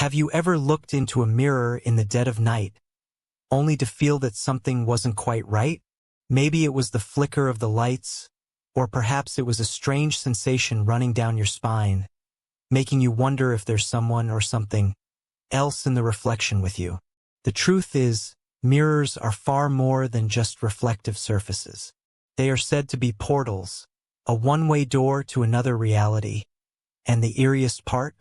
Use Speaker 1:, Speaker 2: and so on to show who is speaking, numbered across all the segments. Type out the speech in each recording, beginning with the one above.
Speaker 1: Have you ever looked into a mirror in the dead of night, only to feel that something wasn't quite right? Maybe it was the flicker of the lights, or perhaps it was a strange sensation running down your spine, making you wonder if there's someone or something else in the reflection with you. The truth is, mirrors are far more than just reflective surfaces. They are said to be portals, a one-way door to another reality. And the eeriest part?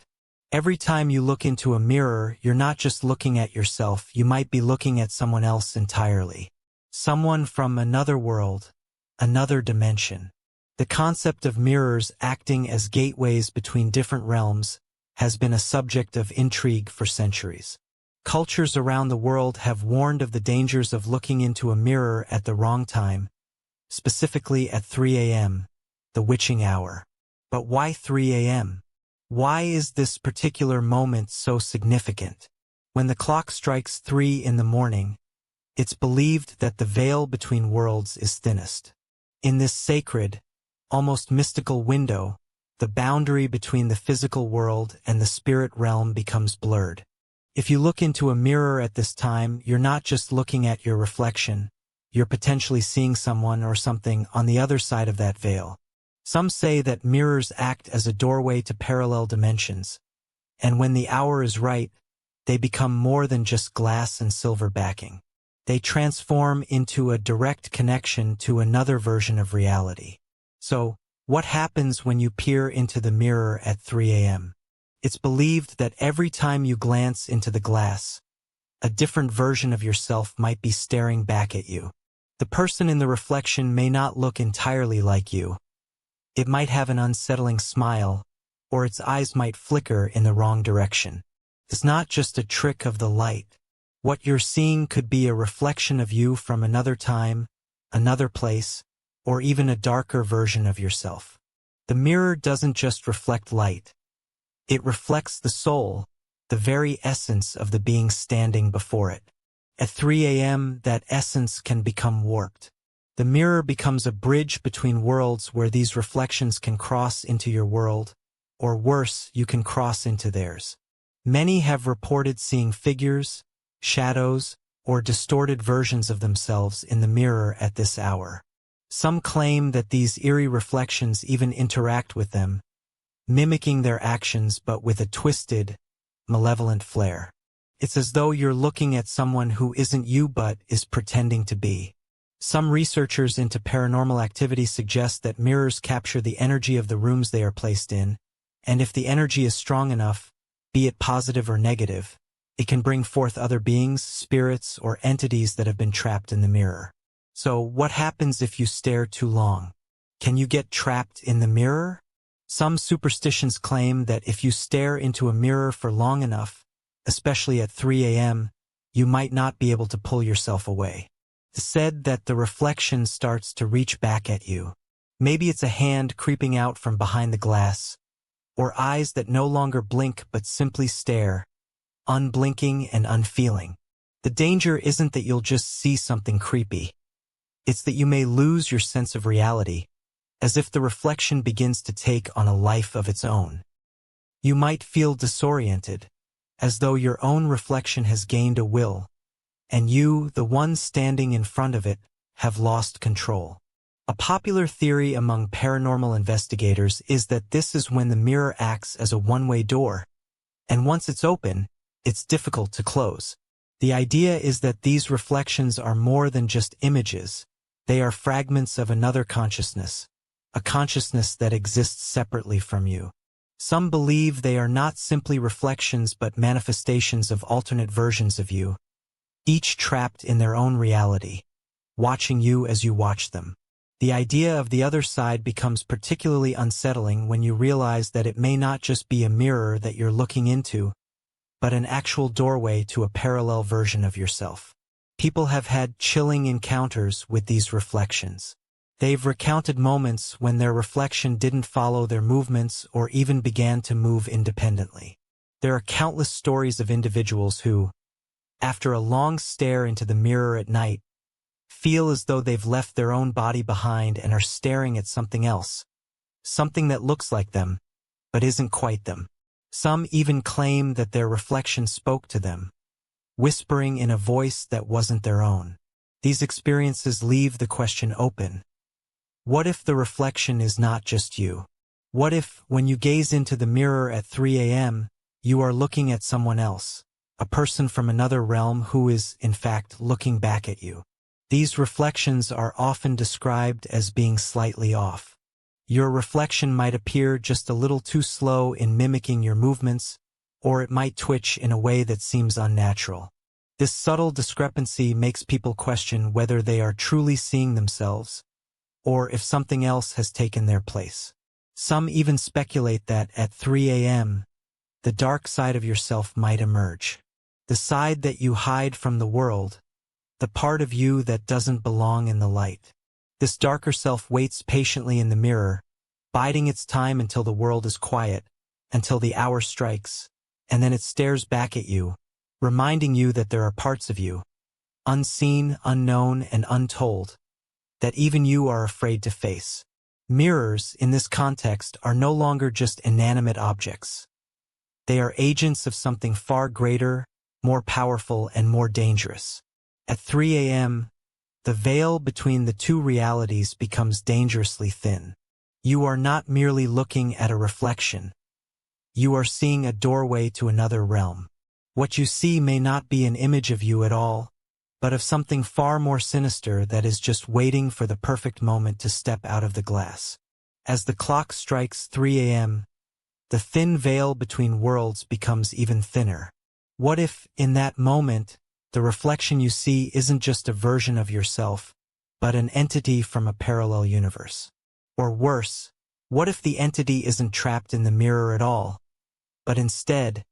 Speaker 1: Every time you look into a mirror, you're not just looking at yourself, you might be looking at someone else entirely. Someone from another world, another dimension. The concept of mirrors acting as gateways between different realms has been a subject of intrigue for centuries. Cultures around the world have warned of the dangers of looking into a mirror at the wrong time, specifically at 3 a.m., the witching hour. But why 3 a.m.? Why is this particular moment so significant? When the clock strikes 3 in the morning, it's believed that the veil between worlds is thinnest. In this sacred, almost mystical window, the boundary between the physical world and the spirit realm becomes blurred. If you look into a mirror at this time, you're not just looking at your reflection, you're potentially seeing someone or something on the other side of that veil. Some say that mirrors act as a doorway to parallel dimensions, and when the hour is right, they become more than just glass and silver backing. They transform into a direct connection to another version of reality. So, what happens when you peer into the mirror at 3 a.m.? It's believed that every time you glance into the glass, a different version of yourself might be staring back at you. The person in the reflection may not look entirely like you. It might have an unsettling smile, or its eyes might flicker in the wrong direction. It's not just a trick of the light. What you're seeing could be a reflection of you from another time, another place, or even a darker version of yourself. The mirror doesn't just reflect light. It reflects the soul, the very essence of the being standing before it. At 3 a.m., that essence can become warped. The mirror becomes a bridge between worlds where these reflections can cross into your world, or worse, you can cross into theirs. Many have reported seeing figures, shadows, or distorted versions of themselves in the mirror at this hour. Some claim that these eerie reflections even interact with them, mimicking their actions but with a twisted, malevolent flair. It's as though you're looking at someone who isn't you but is pretending to be. Some researchers into paranormal activity suggest that mirrors capture the energy of the rooms they are placed in, and if the energy is strong enough, be it positive or negative, it can bring forth other beings, spirits, or entities that have been trapped in the mirror. So, what happens if you stare too long? Can you get trapped in the mirror? Some superstitions claim that if you stare into a mirror for long enough, especially at 3 a.m., you might not be able to pull yourself away. It's said that the reflection starts to reach back at you. Maybe it's a hand creeping out from behind the glass, or eyes that no longer blink but simply stare, unblinking and unfeeling. The danger isn't that you'll just see something creepy. It's that you may lose your sense of reality, as if the reflection begins to take on a life of its own. You might feel disoriented, as though your own reflection has gained a will, and you, the one standing in front of it, have lost control. A popular theory among paranormal investigators is that this is when the mirror acts as a one-way door, and once it's open, it's difficult to close. The idea is that these reflections are more than just images. They are fragments of another consciousness, a consciousness that exists separately from you. Some believe they are not simply reflections but manifestations of alternate versions of you, each trapped in their own reality, watching you as you watch them. The idea of the other side becomes particularly unsettling when you realize that it may not just be a mirror that you're looking into, but an actual doorway to a parallel version of yourself. People have had chilling encounters with these reflections. They've recounted moments when their reflection didn't follow their movements or even began to move independently. There are countless stories of individuals who, after a long stare into the mirror at night, feel as though they've left their own body behind and are staring at something else, something that looks like them, but isn't quite them. Some even claim that their reflection spoke to them, whispering in a voice that wasn't their own. These experiences leave the question open. What if the reflection is not just you? What if, when you gaze into the mirror at 3 a.m., you are looking at someone else, a person from another realm who is, in fact, looking back at you? These reflections are often described as being slightly off. Your reflection might appear just a little too slow in mimicking your movements, or it might twitch in a way that seems unnatural. This subtle discrepancy makes people question whether they are truly seeing themselves, or if something else has taken their place. Some even speculate that at 3 a.m., the dark side of yourself might emerge. The side that you hide from the world, the part of you that doesn't belong in the light. This darker self waits patiently in the mirror, biding its time until the world is quiet, until the hour strikes, and then it stares back at you, reminding you that there are parts of you, unseen, unknown, and untold, that even you are afraid to face. Mirrors, in this context, are no longer just inanimate objects. They are agents of something far greater, more powerful, and more dangerous. At 3 a.m., the veil between the two realities becomes dangerously thin. You are not merely looking at a reflection. You are seeing a doorway to another realm. What you see may not be an image of you at all, but of something far more sinister that is just waiting for the perfect moment to step out of the glass. As the clock strikes 3 a.m., the thin veil between worlds becomes even thinner. What if, in that moment, the reflection you see isn't just a version of yourself, but an entity from a parallel universe? Or worse, what if the entity isn't trapped in the mirror at all, but instead,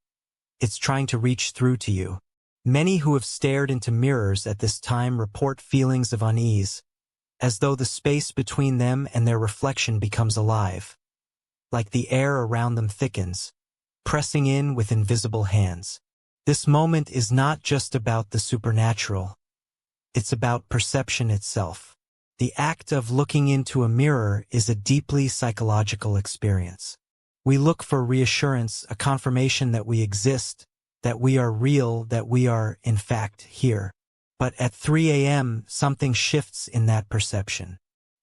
Speaker 1: it's trying to reach through to you? Many who have stared into mirrors at this time report feelings of unease, as though the space between them and their reflection becomes alive, like the air around them thickens, pressing in with invisible hands. This moment is not just about the supernatural. It's about perception itself. The act of looking into a mirror is a deeply psychological experience. We look for reassurance, a confirmation that we exist, that we are real, that we are, in fact, here. But at 3 a.m., something shifts in that perception.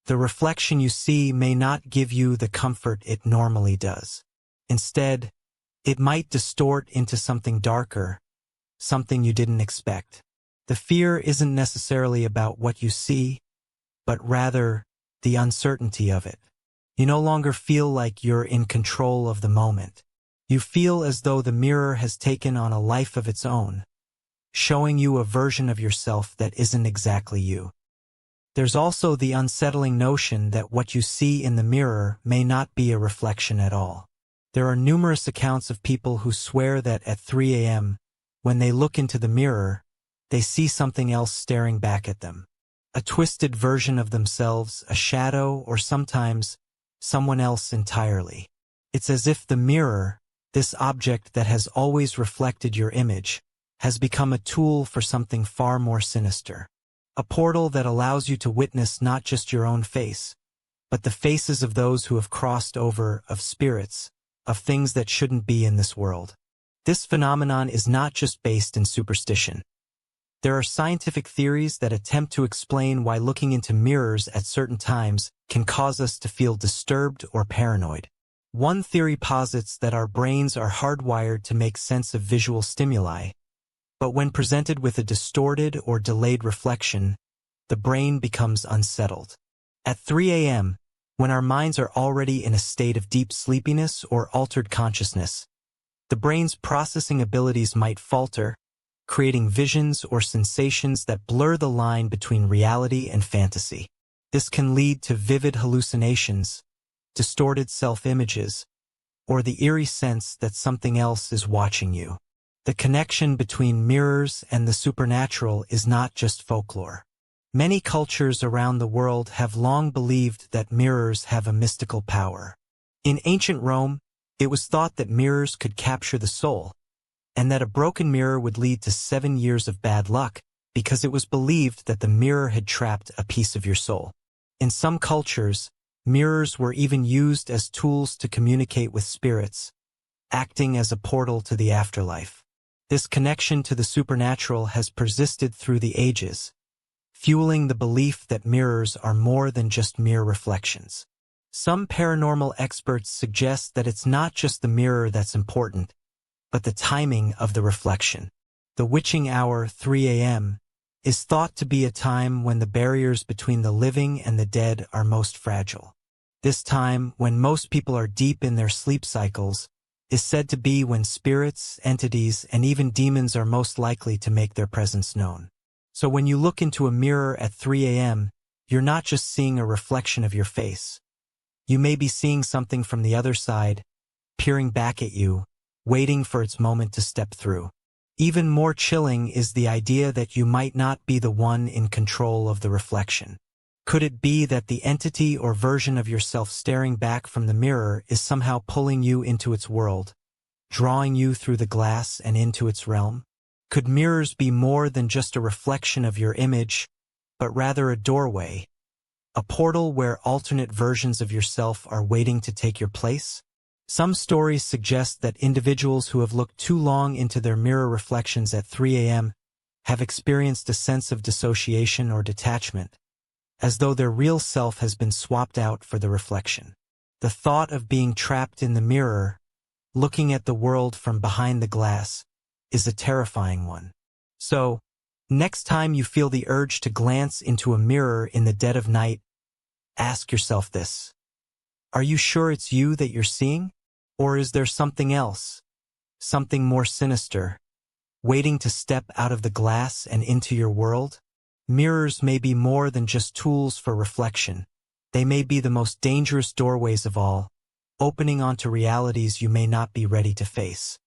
Speaker 1: The reflection you see may not give you the comfort it normally does. Instead, it might distort into something darker, something you didn't expect. The fear isn't necessarily about what you see, but rather the uncertainty of it. You no longer feel like you're in control of the moment. You feel as though the mirror has taken on a life of its own, showing you a version of yourself that isn't exactly you. There's also the unsettling notion that what you see in the mirror may not be a reflection at all. There are numerous accounts of people who swear that at 3 a.m., when they look into the mirror, they see something else staring back at them. A twisted version of themselves, a shadow, or sometimes someone else entirely. It's as if the mirror, this object that has always reflected your image, has become a tool for something far more sinister. A portal that allows you to witness not just your own face, but the faces of those who have crossed over, of spirits, of things that shouldn't be in this world. This phenomenon is not just based in superstition. There are scientific theories that attempt to explain why looking into mirrors at certain times can cause us to feel disturbed or paranoid. One theory posits that our brains are hardwired to make sense of visual stimuli, but when presented with a distorted or delayed reflection, the brain becomes unsettled. At 3 a.m., when our minds are already in a state of deep sleepiness or altered consciousness, the brain's processing abilities might falter, creating visions or sensations that blur the line between reality and fantasy. This can lead to vivid hallucinations, distorted self-images, or the eerie sense that something else is watching you. The connection between mirrors and the supernatural is not just folklore. Many cultures around the world have long believed that mirrors have a mystical power. In ancient Rome, it was thought that mirrors could capture the soul, and that a broken mirror would lead to 7 years of bad luck because it was believed that the mirror had trapped a piece of your soul. In some cultures, mirrors were even used as tools to communicate with spirits, acting as a portal to the afterlife. This connection to the supernatural has persisted through the ages, fueling the belief that mirrors are more than just mere reflections. Some paranormal experts suggest that it's not just the mirror that's important, but the timing of the reflection. The witching hour, 3 a.m., is thought to be a time when the barriers between the living and the dead are most fragile. This time, when most people are deep in their sleep cycles, is said to be when spirits, entities, and even demons are most likely to make their presence known. So when you look into a mirror at 3 a.m., you're not just seeing a reflection of your face. You may be seeing something from the other side, peering back at you, waiting for its moment to step through. Even more chilling is the idea that you might not be the one in control of the reflection. Could it be that the entity or version of yourself staring back from the mirror is somehow pulling you into its world, drawing you through the glass and into its realm? Could mirrors be more than just a reflection of your image, but rather a doorway, a portal where alternate versions of yourself are waiting to take your place? Some stories suggest that individuals who have looked too long into their mirror reflections at 3 a.m. have experienced a sense of dissociation or detachment, as though their real self has been swapped out for the reflection. The thought of being trapped in the mirror, looking at the world from behind the glass, is a terrifying one. So, next time you feel the urge to glance into a mirror in the dead of night, ask yourself this: are you sure it's you that you're seeing? Or is there something else, something more sinister, waiting to step out of the glass and into your world? Mirrors may be more than just tools for reflection. They may be the most dangerous doorways of all, opening onto realities you may not be ready to face.